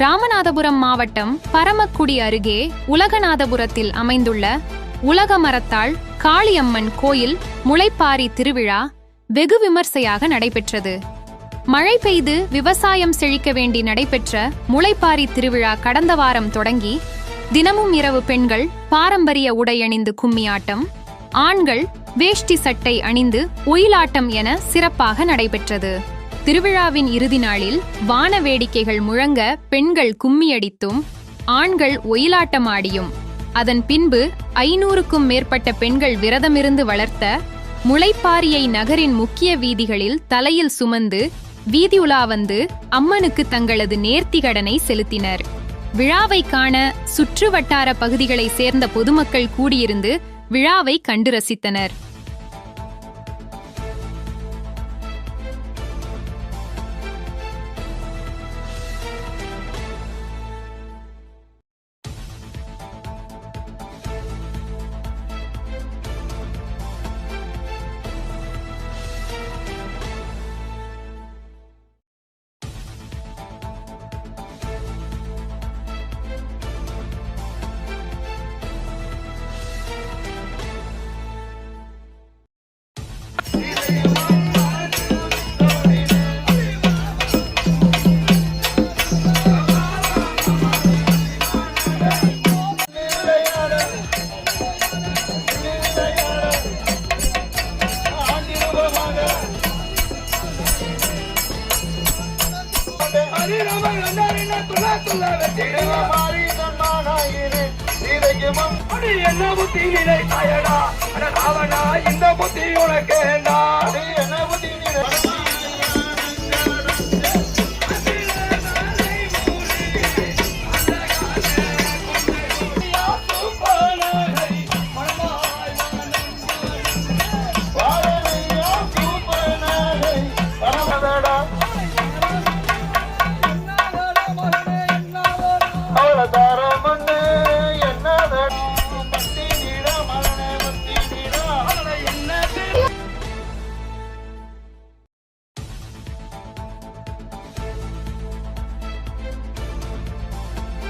ராமநாதபுரம் மாவட்டம் பரமக்குடி அருகே உலகநாதபுரத்தில் அமைந்துள்ள உலகமரத்தாள் காளியம்மன் கோயில் முளைப்பாரி திருவிழா வெகு விமர்சையாக நடைபெற்றது. மழை பெய்து விவசாயம் செழிக்க வேண்டி நடைபெற்ற முளைப்பாரி திருவிழா கடந்த வாரம் தொடங்கி தினமும் இரவு பெண்கள் பாரம்பரிய உடை அணிந்து கும்மியாட்டம், ஆண்கள் வேஷ்டி சட்டை அணிந்து ஒயிலாட்டம் என சிறப்பாக நடைபெற்றது. திருவிழாவின் இறுதி நாளில் வான வேடிக்கைகள் முழங்க பெண்கள் கும்மியடித்தும் ஆண்கள் ஒயிலாட்டம் ஆடியும் அதன் பின்பு 500க்கும் மேற்பட்ட பெண்கள் விரதமிருந்து வளர்த்த முளைப்பாரியை நகரின் முக்கிய வீதிகளில் தலையில் சுமந்து வீதி உலா வந்து அம்மனுக்கு தங்களது நேர்த்திகடனை செலுத்தினர். விழாவை காண சுற்று வட்டார பகுதிகளை சேர்ந்த பொதுமக்கள் கூடியிருந்து விழாவை கண்டு ரசித்தனர். என்ன புத்தி நிலை தாயடா ராவணா இந்த புத்தி உனக்கு